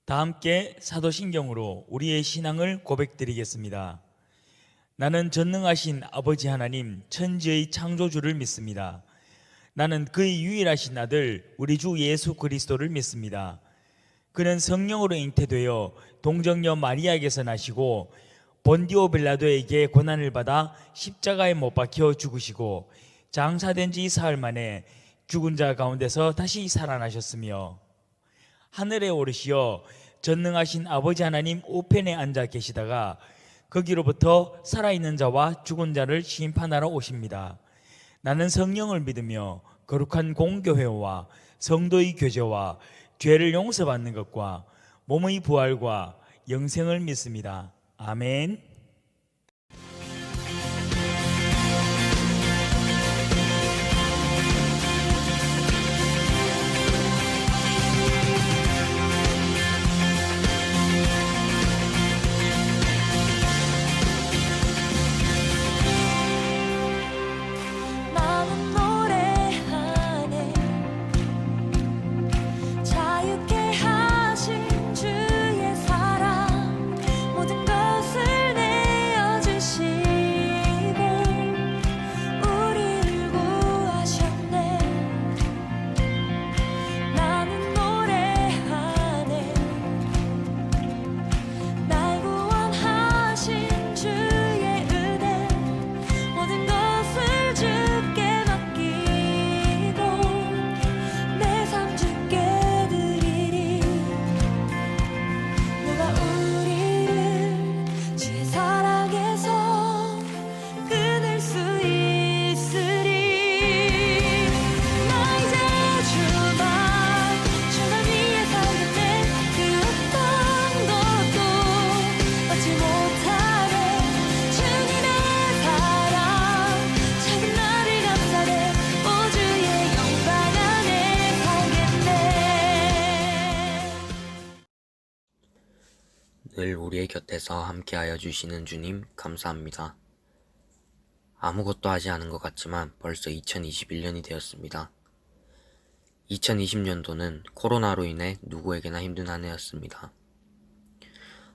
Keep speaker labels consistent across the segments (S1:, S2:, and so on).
S1: 다 함께 사도신경으로 우리의 신앙을 고백드리겠습니다. 나는 전능하신 아버지 하나님 천지의 창조주를 믿습니다. 나는 그의 유일하신 아들 우리 주 예수 그리스도를 믿습니다. 그는 성령으로 잉태되어 동정녀 마리아에게서 나시고 본디오 빌라도에게 고난을 받아 십자가에 못 박혀 죽으시고 장사된 지 사흘 만에 죽은 자 가운데서 다시 살아나셨으며 하늘에 오르시어 전능하신 아버지 하나님 우편에 앉아 계시다가 거기로부터 살아있는 자와 죽은 자를 심판하러 오십니다. 나는 성령을 믿으며 거룩한 공교회와 성도의 교제와 죄를 용서받는 것과 몸의 부활과 영생을 믿습니다. 아멘.
S2: 나는 노래하네 자유케 하신 주의 사랑 모든 것을 내어주시고 우리를 구하셨네. 나는 노래하네 날 구원하신 주의 은혜 모든 것을 주께 맡기고 내 삶 주께 드리리. 누가 우리를 주의 사랑에서 끊을 수 있으리. 나 이제 주만 위해 살겠네. 그 어떤 것도 얻지 못하네. 주님의 사랑 작은 나를 감싸네. 오 주의 영광 안에 살겠네.
S3: 늘 우리의 곁에서 함께하여 주시는 주님 감사합니다. 아무것도 하지 않은 것 같지만 벌써 2021년이 되었습니다. 2020년도는 코로나로 인해 누구에게나 힘든 한 해였습니다.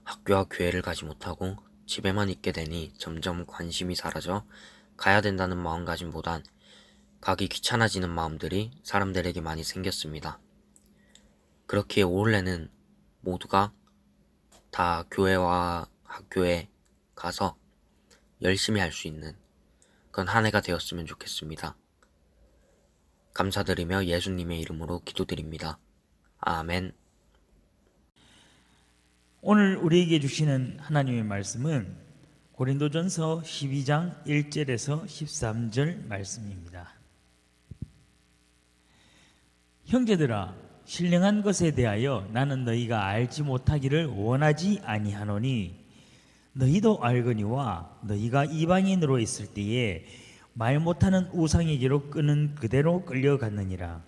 S3: 학교와 교회를 가지 못하고 집에만 있게 되니 점점 관심이 사라져 가야 된다는 마음가짐보단 가기 귀찮아지는 마음들이 사람들에게 많이 생겼습니다. 그렇기에 올해는 모두가 다 교회와 학교에 가서 열심히 할 수 있는 그런 한 해가 되었으면 좋겠습니다. 감사드리며 예수님의 이름으로 기도드립니다. 아멘.
S1: 오늘 우리에게 주시는 하나님의 말씀은 고린도전서 12장 1절에서 13절 말씀입니다. 형제들아, 신령한 것에 대하여 나는 너희가 알지 못하기를 원하지 아니하노니 너희도 알거니와 너희가 이방인으로 있을 때에 말 못하는 우상에게로 끄는 그대로 끌려갔느니라.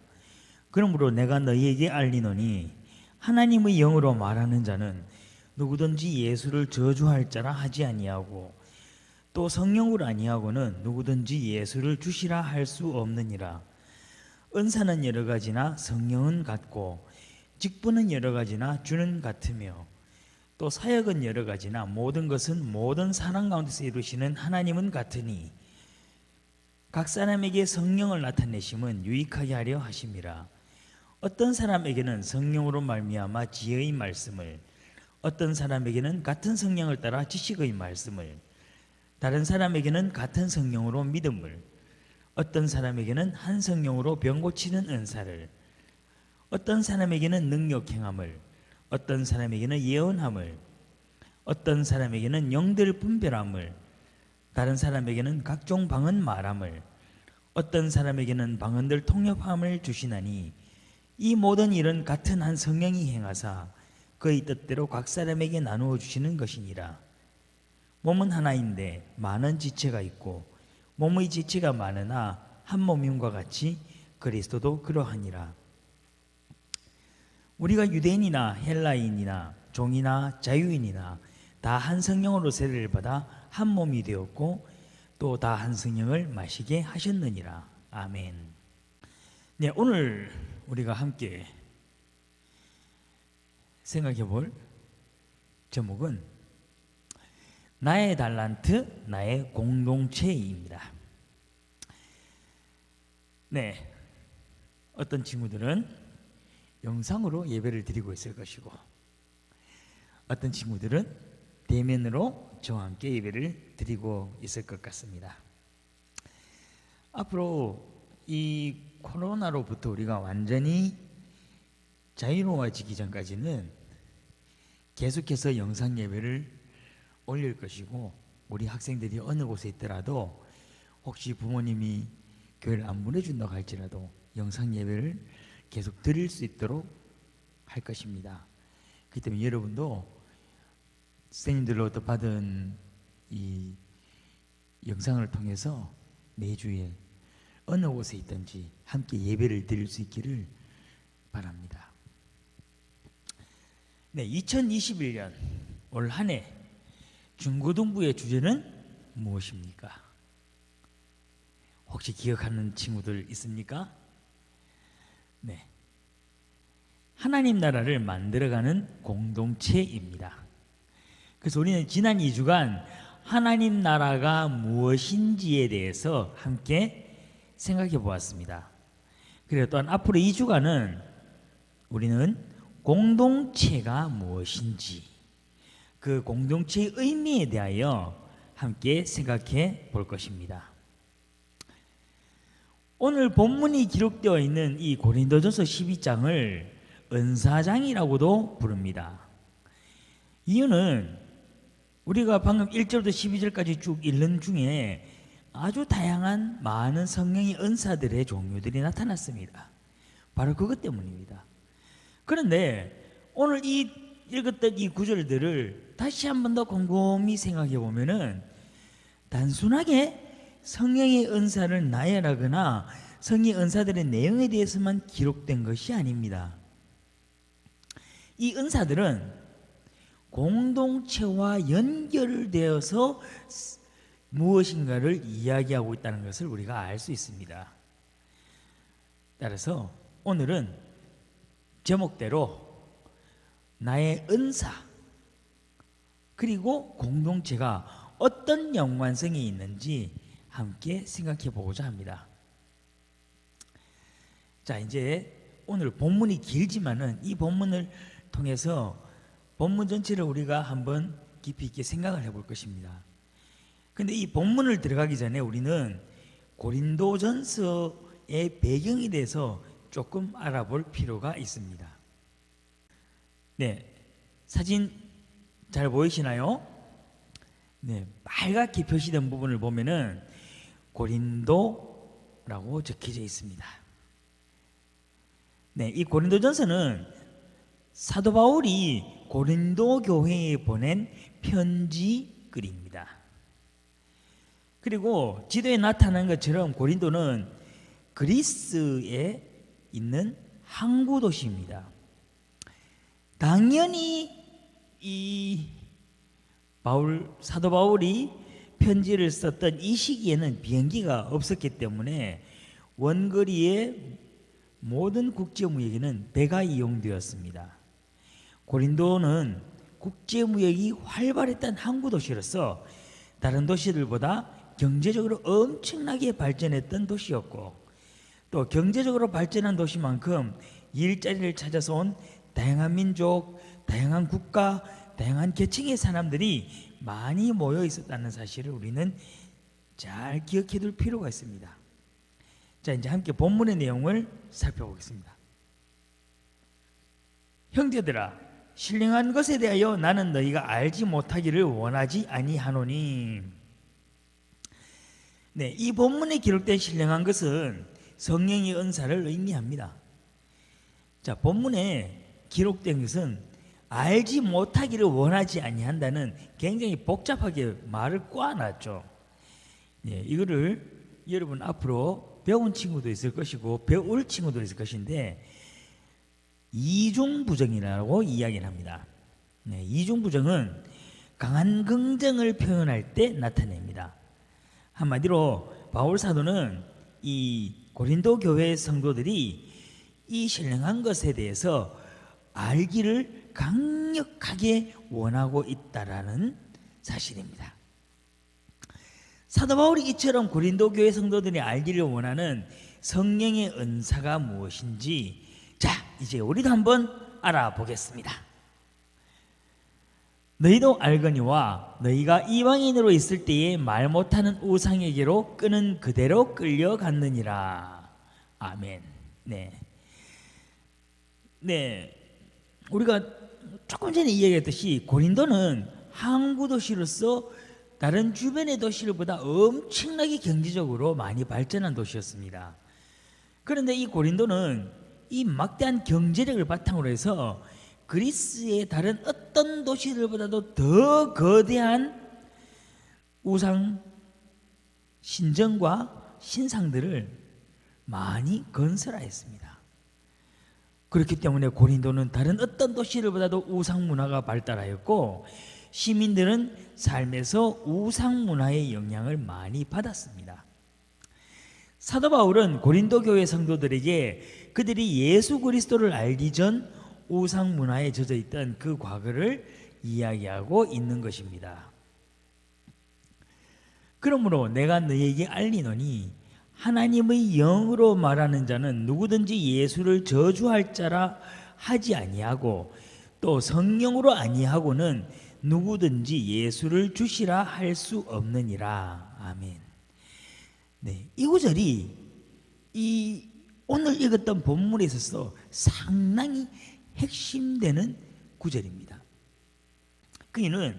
S1: 그러므로 내가 너희에게 알리노니 하나님의 영으로 말하는 자는 누구든지 예수를 저주할 자라 하지 아니하고 또 성령으로 아니하고는 누구든지 예수를 주시라 할 수 없느니라. 은사는 여러 가지나 성령은 같고 직분은 여러 가지나 주는 같으며 또 사역은 여러 가지나 모든 것은 모든 사람 가운데서 이루시는 하나님은 같으니 각 사람에게 성령을 나타내심은 유익하게 하려 하심이라. 어떤 사람에게는 성령으로 말미암아 지혜의 말씀을, 어떤 사람에게는 같은 성령을 따라 지식의 말씀을, 다른 사람에게는 같은 성령으로 믿음을, 어떤 사람에게는 한 성령으로 병 고치는 은사를, 어떤 사람에게는 능력 행함을, 어떤 사람에게는 예언함을, 어떤 사람에게는 영들 분별함을, 다른 사람에게는 각종 방언 말함을, 어떤 사람에게는 방언들 통역함을 주시나니 이 모든 일은 같은 한 성령이 행하사 그의 뜻대로 각 사람에게 나누어 주시는 것이니라. 몸은 하나인데 많은 지체가 있고 몸의 지체가 많으나 한 몸임과 같이 그리스도도 그러하니라. 우리가 유대인이나 헬라인이나 종이나 자유인이나 다 한 성령으로 세례를 받아 한 몸이 되었고 또 다 한 성령을 마시게 하셨느니라. 아멘. 네, 오늘 우리가 함께 생각해 볼 제목은 나의 달란트, 나의 공동체입니다. 네, 어떤 친구들은 영상으로 예배를 드리고 있을 것이고, 어떤 친구들은 대면으로 저와 함께 예배를 드리고 있을 것 같습니다. 앞으로 이 코로나로부터 우리가 완전히 자유로워지기 전까지는 계속해서 영상 예배를 올릴 것이고, 우리 학생들이 어느 곳에 있더라도 혹시 부모님이 교회를 안 보내준다고 할지라도 영상 예배를 계속 드릴 수 있도록 할 것입니다. 그렇기 때문에 여러분도 선생님들로부터 받은 이 영상을 통해서 매주에 어느 곳에 있든지 함께 예배를 드릴 수 있기를 바랍니다. 네, 2021년 올 한 해 중고등부의 주제는 무엇입니까? 혹시 기억하는 친구들 있습니까? 네, 하나님 나라를 만들어가는 공동체입니다. 그래서 우리는 지난 2주간 하나님 나라가 무엇인지에 대해서 함께 생각해 보았습니다. 그리고 또한 앞으로 2주간은 우리는 공동체가 무엇인지, 그 공동체의 의미에 대하여 함께 생각해 볼 것입니다. 오늘 본문이 기록되어 있는 이 고린도전서 12장을 은사장이라고도 부릅니다. 이유는 우리가 방금 1절부터 12절까지 쭉 읽는 중에 아주 다양한 많은 성령의 은사들의 종류들이 나타났습니다. 바로 그것 때문입니다. 그런데 오늘 이 읽었던 이 구절들을 다시 한 번 더 곰곰이 생각해 보면은 단순하게 성령의 은사를 나열하거나 성령의 은사들의 내용에 대해서만 기록된 것이 아닙니다. 이 은사들은 공동체와 연결되어서 무엇인가를 이야기하고 있다는 것을 우리가 알 수 있습니다. 따라서 오늘은 제목대로 나의 은사 그리고 공동체가 어떤 연관성이 있는지 함께 생각해 보고자 합니다. 자, 이제 오늘 본문이 길지만은 이 본문을 통해서 본문 전체를 우리가 한번 깊이 있게 생각을 해볼 것입니다. 근데 이 본문을 들어가기 전에 우리는 고린도전서의 배경에 대해서 조금 알아볼 필요가 있습니다. 네, 사진 잘 보이시나요? 네, 빨갛게 표시된 부분을 보면은 고린도라고 적혀져 있습니다. 네, 이 고린도전서는 사도 바울이 고린도 교회에 보낸 편지글입니다. 그리고 지도에 나타난 것처럼 고린도는 그리스에 있는 항구 도시입니다. 당연히 이 사도 바울이 편지를 썼던 이 시기에는 비행기가 없었기 때문에 원거리의 모든 국제무역에는 배가 이용되었습니다. 고린도는 국제무역이 활발했던 항구 도시로서 다른 도시들보다 경제적으로 엄청나게 발전했던 도시였고, 또 경제적으로 발전한 도시만큼 일자리를 찾아서 온 다양한 민족, 다양한 국가, 다양한 계층의 사람들이 많이 모여 있었다는 사실을 우리는 잘 기억해 둘 필요가 있습니다. 자, 이제 함께 본문의 내용을 살펴보겠습니다. 형제들아, 신령한 것에 대하여 나는 너희가 알지 못하기를 원하지 아니하노니. 네, 이 본문에 기록된 신령한 것은 성령의 은사를 의미합니다. 자, 본문에 기록된 것은 알지 못하기를 원하지 아니한다는 굉장히 복잡하게 말을 꼬아놨죠. 네, 이거를 여러분 앞으로 배운 친구도 있을 것이고 배울 친구도 있을 것인데 이중부정이라고 이야기를 합니다. 네, 이중부정은 강한 긍정을 표현할 때 나타냅니다. 한마디로 바울 사도는 이 고린도 교회 성도들이 이 신령한 것에 대해서 알기를 강력하게 원하고 있다라는 사실입니다. 사도 바울이 이처럼 고린도 교회 성도들이 알기를 원하는 성령의 은사가 무엇인지 자, 이제 우리도 한번 알아보겠습니다. 너희도 알거니와 너희가 이방인으로 있을 때에 말 못하는 우상에게로 끄는 그대로 끌려갔느니라. 아멘. 네, 우리가 조금 전에 이야기했듯이 고린도는 항구 도시로서 다른 주변의 도시들보다 엄청나게 경제적으로 많이 발전한 도시였습니다. 그런데 이 고린도는 이 막대한 경제력을 바탕으로 해서 그리스의 다른 어떤 도시들보다도 더 거대한 우상 신전과 신상들을 많이 건설하였습니다. 그렇기 때문에 고린도는 다른 어떤 도시들보다도 우상 문화가 발달하였고 시민들은 삶에서 우상 문화의 영향을 많이 받았습니다. 사도 바울은 고린도 교회 성도들에게 그들이 예수 그리스도를 알기 전 우상 문화에 젖어 있던 그 과거를 이야기하고 있는 것입니다. 그러므로 내가 너희에게 알리노니 하나님의 영으로 말하는 자는 누구든지 예수를 저주할 자라 하지 아니하고 또 성령으로 아니하고는 누구든지 예수를 주시라 할 수 없느니라. 아멘. 네, 이 구절이 이 오늘 읽었던 본문에 있어서 상당히 핵심되는 구절입니다. 그이는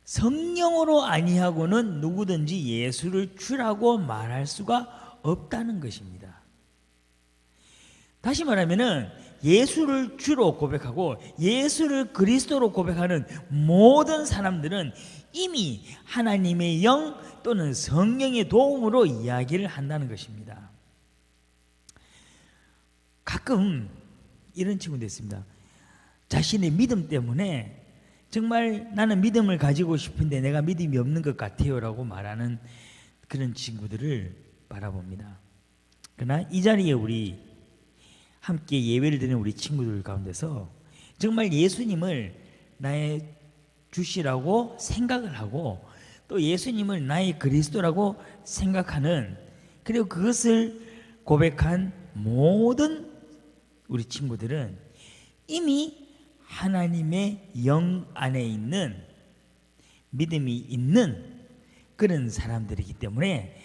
S1: 성령으로 아니하고는 누구든지 예수를 주라고 말할 수가 없다는 것입니다. 다시 말하면은 예수를 주로 고백하고 예수를 그리스도로 고백하는 모든 사람들은 이미 하나님의 영 또는 성령의 도움으로 이야기를 한다는 것입니다. 가끔 이런 친구도 있습니다. 자신의 믿음 때문에 정말 나는 믿음을 가지고 싶은데 내가 믿음이 없는 것 같아요 라고 말하는 그런 친구들을 바라봅니다. 그러나 이 자리에 우리 함께 예배를 드리는 우리 친구들 가운데서 정말 예수님을 나의 주시라고 생각을 하고 또 예수님을 나의 그리스도라고 생각하는 그리고 그것을 고백한 모든 우리 친구들은 이미 하나님의 영 안에 있는 믿음이 있는 그런 사람들이기 때문에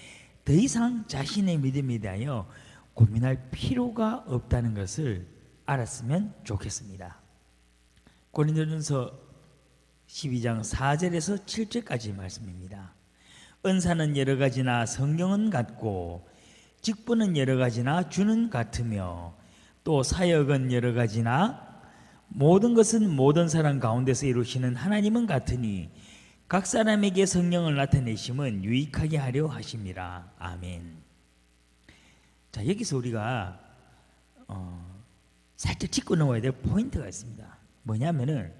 S1: 더 이상 자신의 믿음에 대하여 고민할 필요가 없다는 것을 알았으면 좋겠습니다. 고린도전서 12장 4절에서 7절까지 말씀입니다. 은사는 여러 가지나 성령은 같고 직분은 여러 가지나 주는 같으며 또 사역은 여러 가지나 모든 것은 모든 사람 가운데서 이루시는 하나님은 같으니 각 사람에게 성령을 나타내심은 유익하게 하려 하심이라. 아멘. 자, 여기서 우리가 살짝 짚고 넘어야 될 포인트가 있습니다. 뭐냐면은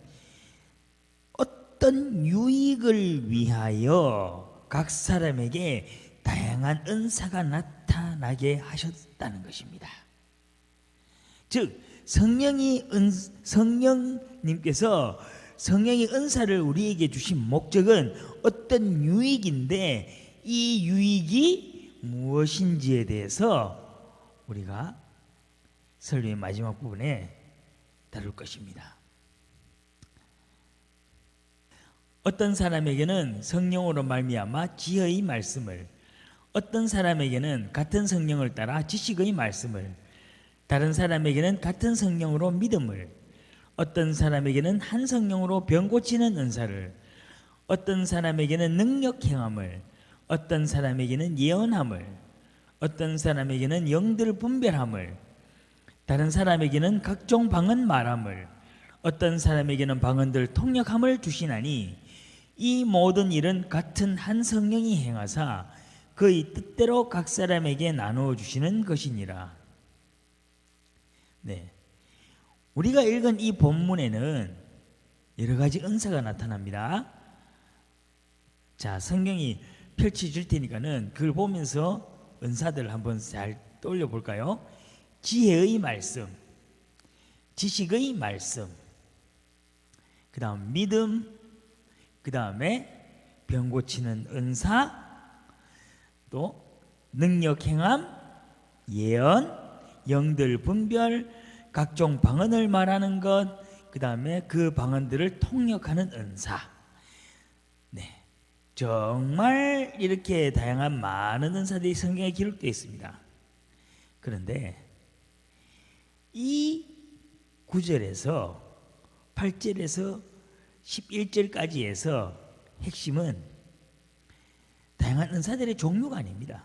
S1: 어떤 유익을 위하여 각 사람에게 다양한 은사가 나타나게 하셨다는 것입니다. 즉 성령님께서 성령의 은사를 우리에게 주신 목적은 어떤 유익인데 이 유익이 무엇인지에 대해서 우리가 설교의 마지막 부분에 다룰 것입니다. 어떤 사람에게는 성령으로 말미암아 지혜의 말씀을, 어떤 사람에게는 같은 성령을 따라 지식의 말씀을, 다른 사람에게는 같은 성령으로 믿음을, 어떤 사람에게는 한 성령으로 병 고치는 은사를, 어떤 사람에게는 능력 행함을, 어떤 사람에게는 예언함을, 어떤 사람에게는 영들 분별함을, 다른 사람에게는 각종 방언 말함을, 어떤 사람에게는 방언들 통역함을 주시나니 이 모든 일은 같은 한 성령이 행하사 그의 뜻대로 각 사람에게 나누어 주시는 것이니라. 네, 우리가 읽은 이 본문에는 여러 가지 은사가 나타납니다. 자, 성경이 펼쳐질 테니까는 그걸 보면서 은사들을 한번 잘 떠올려 볼까요? 지혜의 말씀, 지식의 말씀, 그 다음 믿음, 그 다음에 병 고치는 은사, 또 능력 행함, 예언, 영들 분별, 각종 방언을 말하는 것, 그 다음에 그 방언들을 통역하는 은사. 네, 정말 이렇게 다양한 많은 은사들이 성경에 기록되어 있습니다. 그런데 이 9절에서 8절에서 11절까지에서 핵심은 다양한 은사들의 종류가 아닙니다.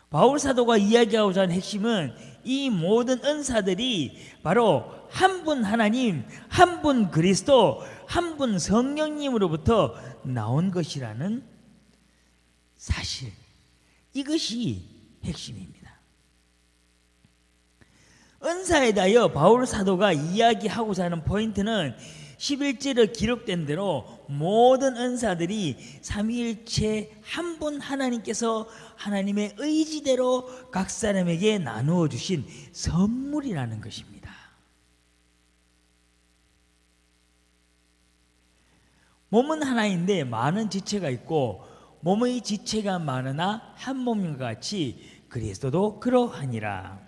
S1: 바울 사도가 이야기하고자 하는 핵심은 이 모든 은사들이 바로 한 분 하나님, 한 분 그리스도, 한 분 성령님으로부터 나온 것이라는 사실, 이것이 핵심입니다. 은사에 대하여 바울 사도가 이야기하고자 하는 포인트는 11절에 기록된 대로 모든 은사들이 삼위일체 한 분 하나님께서 하나님의 의지대로 각 사람에게 나누어 주신 선물이라는 것입니다. 몸은 하나인데 많은 지체가 있고 몸의 지체가 많으나 한 몸인 것 같이 그리스도도 그러하니라.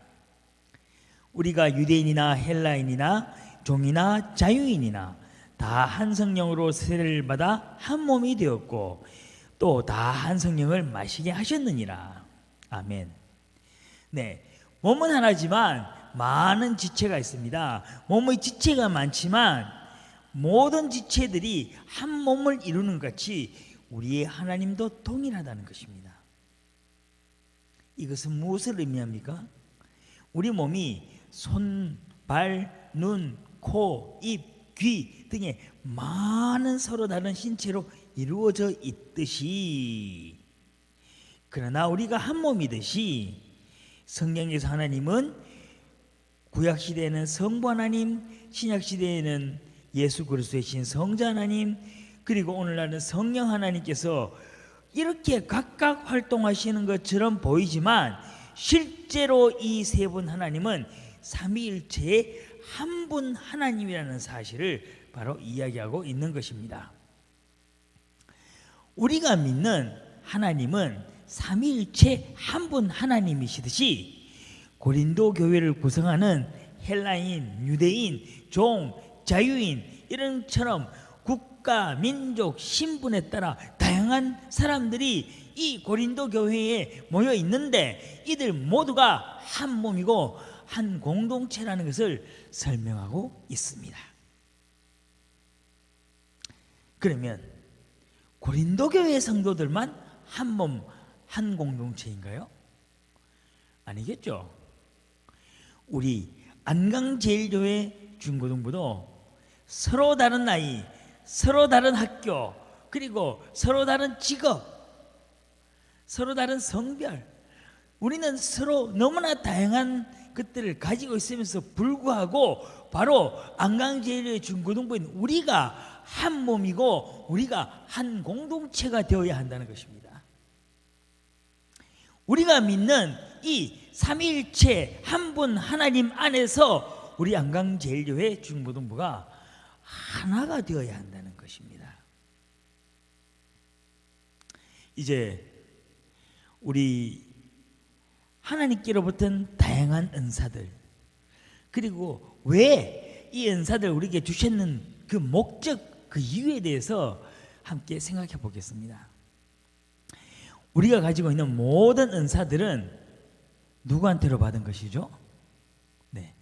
S1: 우리가 유대인이나 헬라인이나 종이나 자유인이나 다 한 성령으로 세례를 받아 한 몸이 되었고 또 다 한 성령을 마시게 하셨느니라. 아멘. 네, 몸은 하나지만 많은 지체가 있습니다. 몸의 지체가 많지만 모든 지체들이 한 몸을 이루는 것 같이 우리의 하나님도 동일하다는 것입니다. 이것은 무엇을 의미합니까? 우리 몸이 손, 발, 눈, 코, 입, 귀 등의 많은 서로 다른 신체로 이루어져 있듯이, 그러나 우리가 한 몸이듯이 성경에서 하나님은 구약시대에는 성부 하나님, 신약시대에는 예수 그리스도의 신 성자 하나님, 그리고 오늘날은 성령 하나님께서 이렇게 각각 활동하시는 것처럼 보이지만 실제로 이 세 분 하나님은 삼위일체의 한 분 하나님이라는 사실을 바로 이야기하고 있는 것입니다. 우리가 믿는 하나님은 삼위일체 한 분 하나님이시듯이 고린도 교회를 구성하는 헬라인, 유대인, 종, 자유인 이런처럼 국가, 민족, 신분에 따라 다양한 사람들이 이 고린도 교회에 모여 있는데 이들 모두가 한 몸이고 한 공동체라는 것을 설명하고 있습니다. 그러면 고린도 교회 성도들만 한 몸, 한 공동체인가요? 아니겠죠. 우리 안강제일교회 중고등부도 서로 다른 나이, 서로 다른 학교, 그리고 서로 다른 직업, 서로 다른 성별, 우리는 서로 너무나 다양한 것들을 가지고 있으면서 불구하고 바로 안강제일교회 중고등부인 우리가 한 몸이고 우리가 한 공동체가 되어야 한다는 것입니다. 우리가 믿는 이 삼위일체 한 분 하나님 안에서 우리 안강제일교회 중고등부가 하나가 되어야 한다는 것입니다. 이제 우리 하나님께로부터는 다양한 은사들, 그리고 왜 이 은사들 우리에게 주셨는 그 목적, 그 이유에 대해서 함께 생각해 보겠습니다. 우리가 가지고 있는 모든 은사들은 누구한테로 받은 것이죠? 네,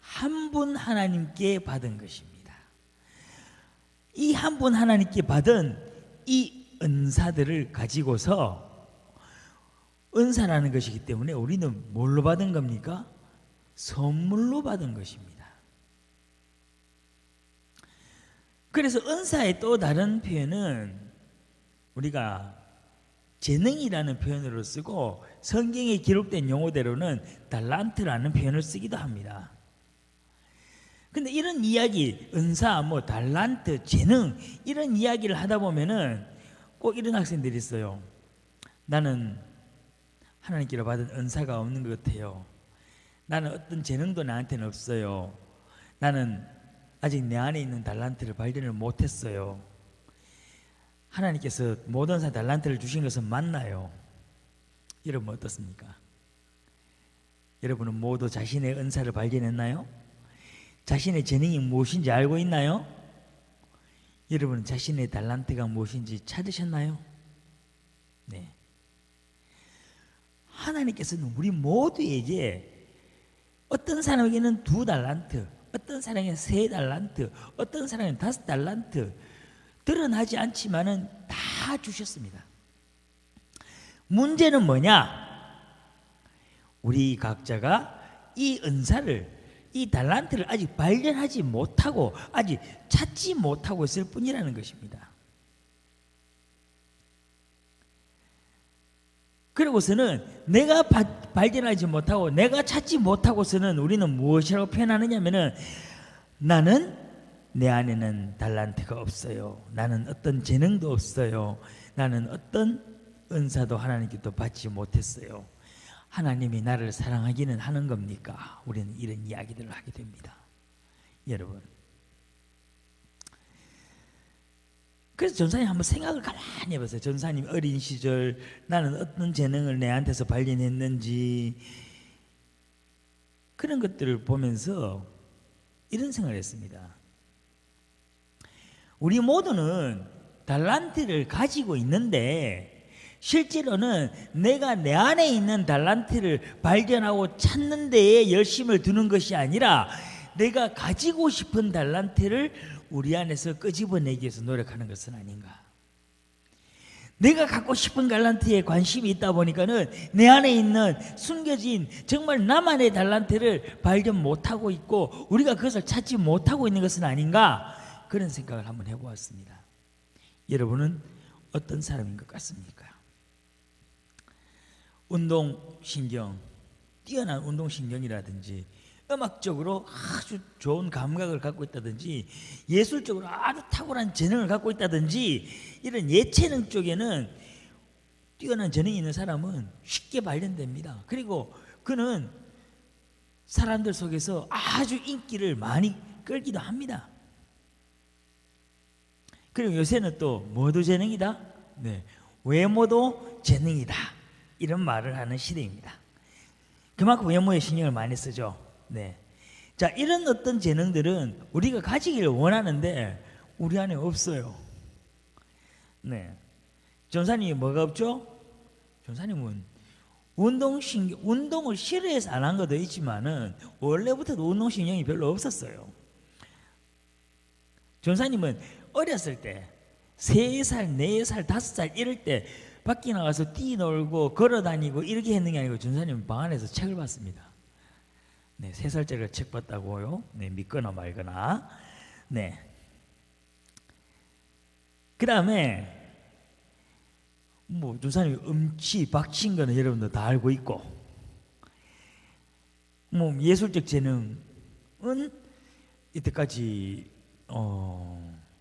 S1: 한 분 하나님께 받은 것입니다. 이 한 분 하나님께 받은 이 은사들을 가지고서, 은사라는 것이기 때문에 우리는 뭘로 받은 겁니까? 선물로 받은 것입니다. 그래서 은사의 또 다른 표현은 우리가 재능이라는 표현으로 쓰고 성경에 기록된 용어대로는 달란트라는 표현을 쓰기도 합니다. 근데 이런 이야기, 은사, 달란트, 재능 이런 이야기를 하다 보면은 꼭 이런 학생들이 있어요. 나는 하나님께로 받은 은사가 없는 것 같아요. 나는 어떤 재능도 나한테는 없어요. 나는 아직 내 안에 있는 달란트를 발견을 못했어요. 하나님께서 모든 사람 달란트를 주신 것은 맞나요? 여러분 어떻습니까? 여러분은 모두 자신의 은사를 발견했나요? 자신의 재능이 무엇인지 알고 있나요? 여러분은 자신의 달란트가 무엇인지 찾으셨나요? 네. 하나님께서는 우리 모두에게 어떤 사람에게는 2달란트, 어떤 사람에게는 3달란트, 어떤 사람에게는 5달란트 드러나지 않지만은 다 주셨습니다. 문제는 뭐냐? 우리 각자가 이 은사를, 이 달란트를 아직 발견하지 못하고 아직 찾지 못하고 있을 뿐이라는 것입니다. 그리고서는 내가 발견하지 못하고 내가 찾지 못하고서는 우리는 무엇이라고 표현하느냐면은 나는 내 안에는 달란트가 없어요. 나는 어떤 재능도 없어요. 나는 어떤 은사도 하나님께도 받지 못했어요. 하나님이 나를 사랑하기는 하는 겁니까? 우리는 이런 이야기들을 하게 됩니다. 여러분. 그래서 전사님 한번 생각을 가만히 해보세요. 전사님 어린 시절 나는 어떤 재능을 내한테서 발견했는지 그런 것들을 보면서 이런 생각을 했습니다. 우리 모두는 달란트를 가지고 있는데 실제로는 내가 내 안에 있는 달란트를 발견하고 찾는 데에 열심을 두는 것이 아니라 내가 가지고 싶은 달란트를 우리 안에서 끄집어내기 위해서 노력하는 것은 아닌가. 내가 갖고 싶은 달란트에 관심이 있다 보니까는 내 안에 있는 숨겨진 정말 나만의 달란트를 발견 못하고 있고 우리가 그것을 찾지 못하고 있는 것은 아닌가. 그런 생각을 한번 해보았습니다. 여러분은 어떤 사람인 것 같습니까? 운동신경, 뛰어난 운동신경이라든지 음악적으로 아주 좋은 감각을 갖고 있다든지 예술적으로 아주 탁월한 재능을 갖고 있다든지 이런 예체능 쪽에는 뛰어난 재능이 있는 사람은 쉽게 발견됩니다. 그리고 그는 사람들 속에서 아주 인기를 많이 끌기도 합니다. 그리고 요새는 또 뭐도 재능이다? 네, 외모도 재능이다. 이런 말을 하는 시대입니다. 그만큼 외모에 신경을 많이 쓰죠. 네. 자, 이런 어떤 재능들은 우리가 가지기를 원하는데 우리 안에 없어요. 네. 전사님이 뭐가 없죠? 전사님은 운동을 싫어해서 안 한 것도 있지만은 원래부터도 운동신경이 별로 없었어요. 전사님은 어렸을 때 3살, 4살, 5살 이럴 때 밖에 나가서 뛰놀고 걸어다니고 이렇게 했는 게 아니고 전사님은 방 안에서 책을 봤습니다. 네, 3살짜리가 책 봤다고요? 네, 믿거나 말거나. 네. 그 다음에 뭐 전사님이 음치, 박친 거는 여러분들 다 알고 있고, 뭐 예술적 재능은 이때까지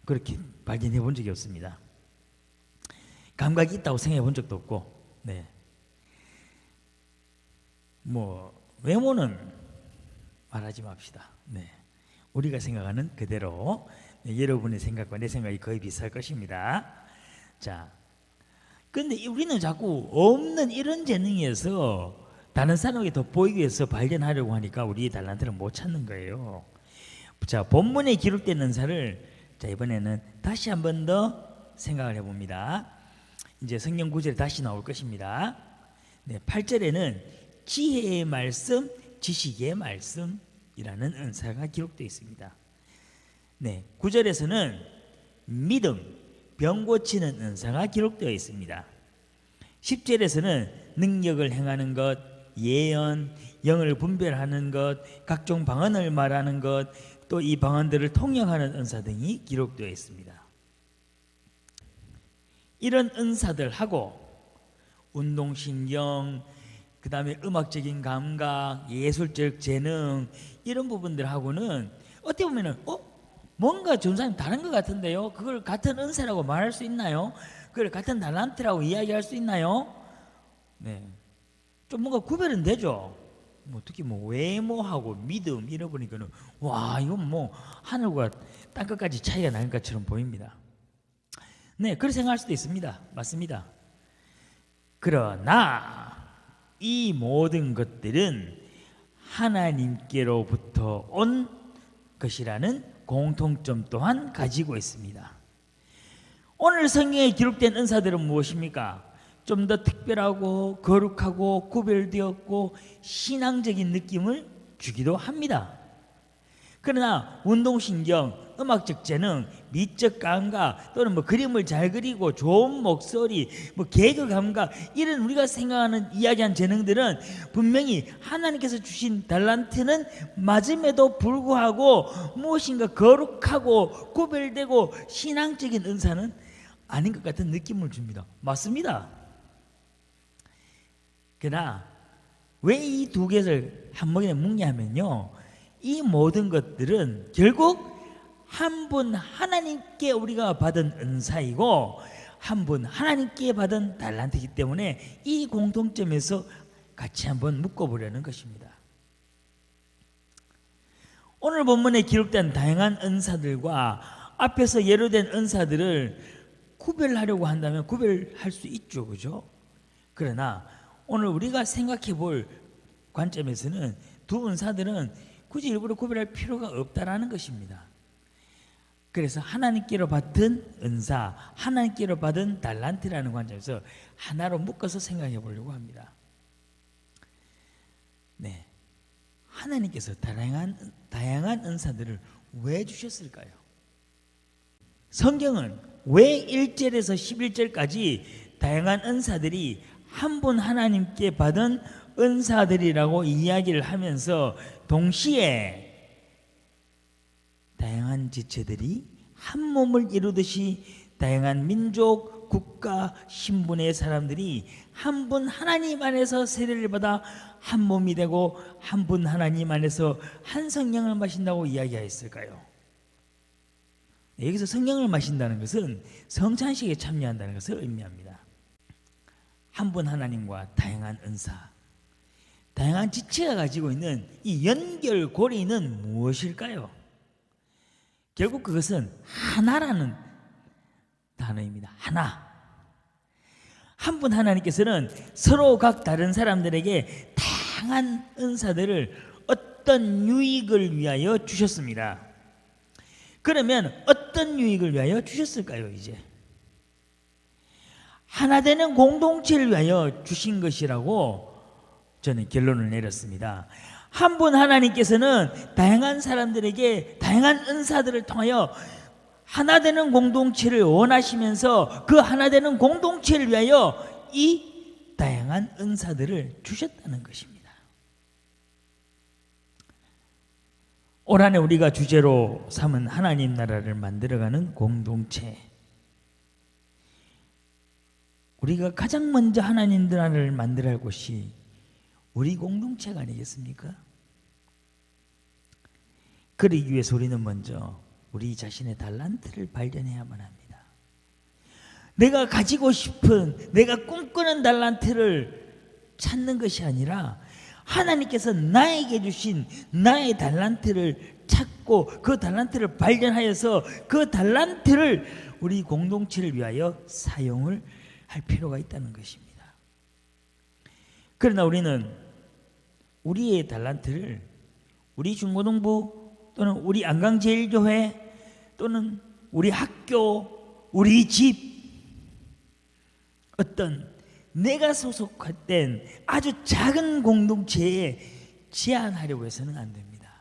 S1: 그렇게 발견해 본 적이 없습니다. 감각이 있다고 생각해 본 적도 없고, 네. 뭐 외모는 말하지 맙시다. 네. 우리가 생각하는 그대로 네, 여러분의 생각과 내 생각이 거의 비슷할 것입니다. 자, 근데 우리는 자꾸 없는 이런 재능에서 다른 사람에게 더 보이기 위해서 발견하려고 하니까 우리의 달란트를 못 찾는 거예요. 자, 본문에 기록된 은사를 자 이번에는 다시 한 번 더 생각을 해봅니다. 이제 성경 구절이 다시 나올 것입니다. 네, 8절에는 지혜의 말씀, 지식의 말씀이라는 은사가 기록되어 있습니다. 네, 9절에서는 믿음, 병 고치는 은사가 기록되어 있습니다. 10절에서는 능력을 행하는 것, 예언, 영을 분별하는 것, 각종 방언을 말하는 것, 또 이 방언들을 통역하는 은사 등이 기록되어 있습니다. 이런 은사들하고 운동신경, 그 다음에 음악적인 감각, 예술적 재능 이런 부분들하고는 어떻게 보면은 뭔가 전사님 다른 것 같은데요? 그걸 같은 은사라고 말할 수 있나요? 그걸 같은 달란트라고 이야기할 수 있나요? 네, 좀 뭔가 구별은 되죠. 뭐 특히 뭐 외모하고 믿음 잃어버리니까는 와 이건 뭐 하늘과 땅끝까지 차이가 나는 것처럼 보입니다. 네, 그렇게 생각할 수도 있습니다. 맞습니다. 그러나 이 모든 것들은 하나님께로부터 온 것이라는 공통점 또한 가지고 있습니다. 오늘 성경에 기록된 은사들은 무엇입니까? 좀 더 특별하고 거룩하고 구별되었고 신앙적인 느낌을 주기도 합니다. 그러나 운동신경, 음악적 재능, 미적 감각 또는 뭐 그림을 잘 그리고 좋은 목소리, 뭐 개그 감각 이런 우리가 생각하는 이야기한 재능들은 분명히 하나님께서 주신 달란트는 맞음에도 불구하고 무엇인가 거룩하고 구별되고 신앙적인 은사는 아닌 것 같은 느낌을 줍니다. 맞습니다. 그러나 왜 이 두 개를 한목에 묶냐면요, 이 모든 것들은 결국 한 분 하나님께 우리가 받은 은사이고 한 분 하나님께 받은 달란트이기 때문에 이 공통점에서 같이 한번 묶어보려는 것입니다. 오늘 본문에 기록된 다양한 은사들과 앞에서 예로된 은사들을 구별하려고 한다면 구별할 수 있죠, 그죠? 그러나 오늘 우리가 생각해 볼 관점에서는 두 은사들은 굳이 일부러 구별할 필요가 없다라는 것입니다. 그래서 하나님께로 받은 은사, 하나님께로 받은 달란트라는 관점에서 하나로 묶어서 생각해 보려고 합니다. 네, 하나님께서 다양한 은사들을 왜 주셨을까요? 성경은 왜 1절에서 11절까지 다양한 은사들이 한 분 하나님께 받은 은사들이라고 이야기를 하면서 동시에 다양한 지체들이 한 몸을 이루듯이 다양한 민족, 국가, 신분의 사람들이 한 분 하나님 안에서 세례를 받아 한 몸이 되고 한 분 하나님 안에서 한 성령을 마신다고 이야기하였을까요? 여기서 성령을 마신다는 것은 성찬식에 참여한다는 것을 의미합니다. 한 분 하나님과 다양한 은사, 다양한 지체가 가지고 있는 이 연결고리는 무엇일까요? 결국 그것은 하나라는 단어입니다. 하나. 한 분 하나님께서는 서로 각 다른 사람들에게 다양한 은사들을 어떤 유익을 위하여 주셨습니다. 그러면 어떤 유익을 위하여 주셨을까요? 이제 하나 되는 공동체를 위하여 주신 것이라고 저는 결론을 내렸습니다. 한 분 하나님께서는 다양한 사람들에게 다양한 은사들을 통하여 하나 되는 공동체를 원하시면서 그 하나 되는 공동체를 위하여 이 다양한 은사들을 주셨다는 것입니다. 올 한해 우리가 주제로 삼은 하나님 나라를 만들어가는 공동체, 우리가 가장 먼저 하나님 나라를 만들어야 할 곳이 우리 공동체가 아니겠습니까? 그러기 위해서 우리는 먼저 우리 자신의 달란트를 발견해야만 합니다. 내가 가지고 싶은, 내가 꿈꾸는 달란트를 찾는 것이 아니라 하나님께서 나에게 주신 나의 달란트를 찾고 그 달란트를 발견하여서 그 달란트를 우리 공동체를 위하여 사용을 할 필요가 있다는 것입니다. 그러나 우리는 우리의 달란트를 우리 중고등부 또는 우리 안강제일교회 또는 우리 학교, 우리 집, 어떤 내가 소속된 아주 작은 공동체에 제한하려고 해서는 안 됩니다.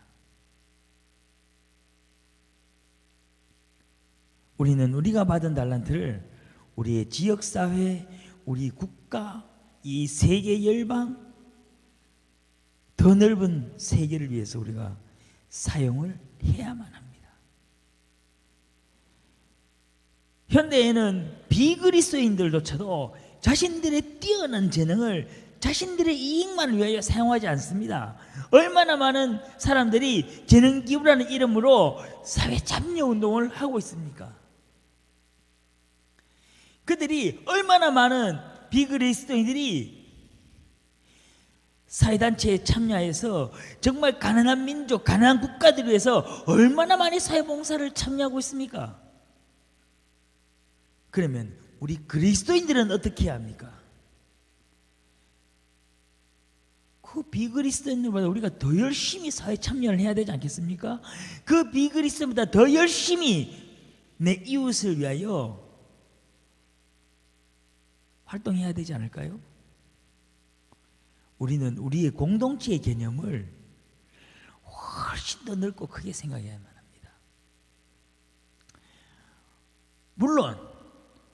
S1: 우리는 우리가 받은 달란트를 우리의 지역사회, 우리 국가, 이 세계 열방, 더 넓은 세계를 위해서 우리가 사용을 해야만 합니다. 현대에는 비그리스도인들조차도 자신들의 뛰어난 재능을 자신들의 이익만을 위하여 사용하지 않습니다. 얼마나 많은 사람들이 재능기부라는 이름으로 사회 참여 운동을 하고 있습니까? 그들이 얼마나 많은 비그리스도인들이 사회단체에 참여해서 정말 가난한 민족, 가난한 국가들을 위해서 얼마나 많이 사회봉사를 참여하고 있습니까? 그러면 우리 그리스도인들은 어떻게 해야 합니까? 그 비그리스도인들보다 우리가 더 열심히 사회 참여를 해야 되지 않겠습니까? 그 비그리스도인보다 더 열심히 내 이웃을 위하여 활동해야 되지 않을까요? 우리는 우리의 공동체의 개념을 훨씬 더 넓고 크게 생각해야만 합니다. 물론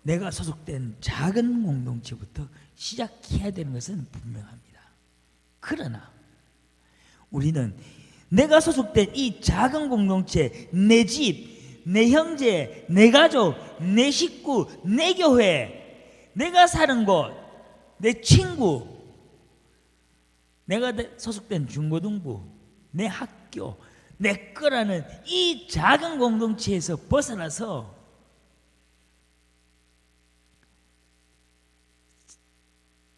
S1: 내가 소속된 작은 공동체부터 시작해야 되는 것은 분명합니다. 그러나 우리는 내가 소속된 이 작은 공동체, 내 집, 내 형제, 내 가족, 내 식구, 내 교회, 내가 사는 곳, 내 친구, 내가 소속된 중고등부, 내 학교, 내 거라는 이 작은 공동체에서 벗어나서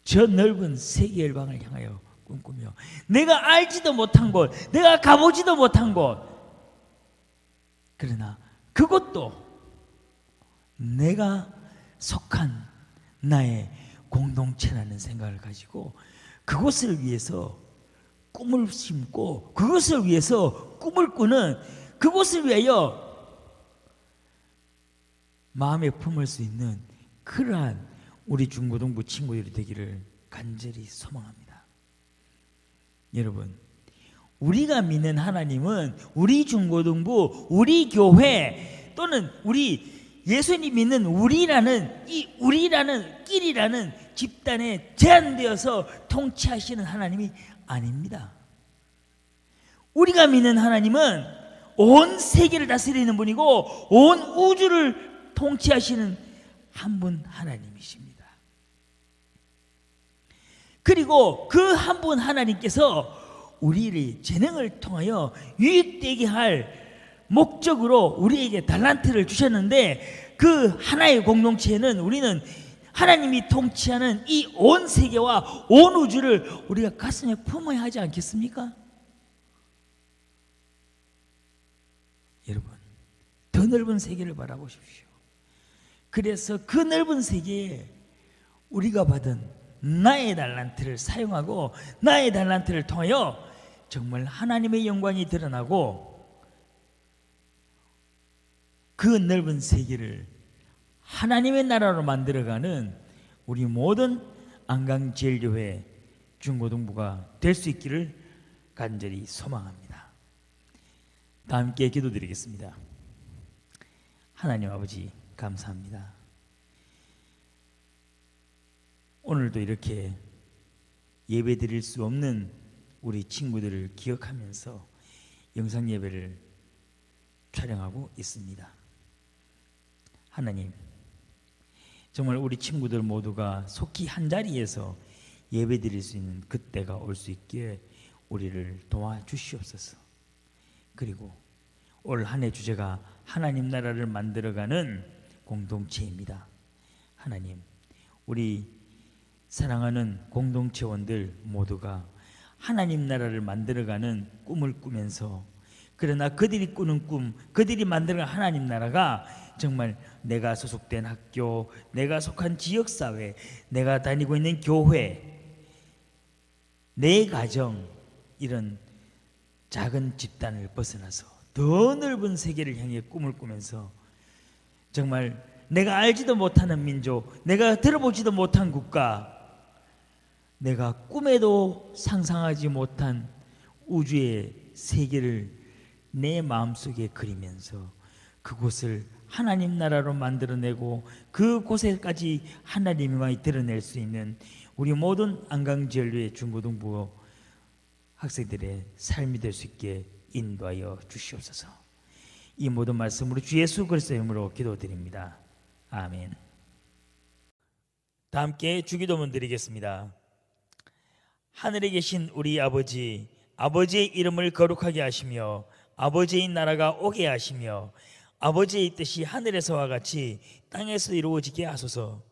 S1: 저 넓은 세계 열방을 향하여 꿈꾸며 내가 알지도 못한 곳, 내가 가보지도 못한 곳, 그러나 그것도 내가 속한 나의 공동체라는 생각을 가지고 그것을 위해서 꿈을 심고 그것을 위해서 꿈을 꾸는, 그것을 위하여 마음에 품을 수 있는 그러한 우리 중고등부 친구들이 되기를 간절히 소망합니다. 여러분, 우리가 믿는 하나님은 우리 중고등부, 우리 교회 또는 우리 예수님 믿는 우리라는 이 우리라는 끼리라는 집단에 제한되어서 통치하시는 하나님이 아닙니다. 우리가 믿는 하나님은 온 세계를 다스리는 분이고 온 우주를 통치하시는 한 분 하나님이십니다. 그리고 그 한 분 하나님께서 우리의 재능을 통하여 유익되게 할 목적으로 우리에게 달란트를 주셨는데 그 하나의 공동체에는 우리는 하나님이 통치하는 이 온 세계와 온 우주를 우리가 가슴에 품어야 하지 않겠습니까? 여러분, 더 넓은 세계를 바라보십시오. 그래서 그 넓은 세계에 우리가 받은 나의 달란트를 사용하고 나의 달란트를 통하여 정말 하나님의 영광이 드러나고 그 넓은 세계를 하나님의 나라로 만들어가는 우리 모든 안강제일교회 중고등부가 될 수 있기를 간절히 소망합니다. 다 함께 기도드리겠습니다. 하나님 아버지 감사합니다. 오늘도 이렇게 예배 드릴 수 없는 우리 친구들을 기억하면서 영상 예배를 촬영하고 있습니다. 하나님, 정말 우리 친구들 모두가 속히 한 자리에서 예배 드릴 수 있는 그때가 올 수 있기에 우리를 도와주시옵소서. 그리고 올 한 해 주제가 하나님 나라를 만들어가는 공동체입니다. 하나님, 우리 사랑하는 공동체원들 모두가 하나님 나라를 만들어가는 꿈을 꾸면서, 그러나 그들이 꾸는 꿈, 그들이 만들어가는 하나님 나라가 정말 내가 소속된 학교, 내가 속한 지역사회, 내가 다니고 있는 교회, 내 가정, 이런 작은 집단을 벗어나서 더 넓은 세계를 향해 꿈을 꾸면서 정말 내가 알지도 못하는 민족, 내가 들어보지도 못한 국가, 내가 꿈에도 상상하지 못한 우주의 세계를 내 마음속에 그리면서 그곳을 하나님 나라로 만들어내고 그곳에까지 하나님의 영광이 드러낼 수 있는 우리 모든 안강제일교회 중고등부 학생들의 삶이 될 수 있게 인도하여 주시옵소서. 이 모든 말씀으로 주 예수 그리스도의 이름으로 기도드립니다. 아멘. 다 함께 주기도문 드리겠습니다. 하늘에 계신 우리 아버지, 아버지의 이름을 거룩하게 하시며 아버지의 나라가 오게 하시며 아버지의 뜻이 하늘에서와 같이 땅에서 이루어지게 하소서.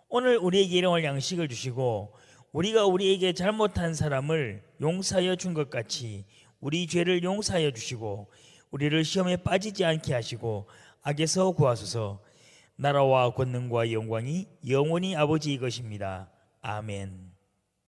S1: 오늘 우리에게 일용할 양식을 주시고 우리가 우리에게 잘못한 사람을 용서하여 준 것 같이 우리 죄를 용서하여 주시고 우리를 시험에 빠지지 않게 하시고 악에서 구하소서. 나라와 권능과 영광이 영원히 아버지의 것입니다. 아멘.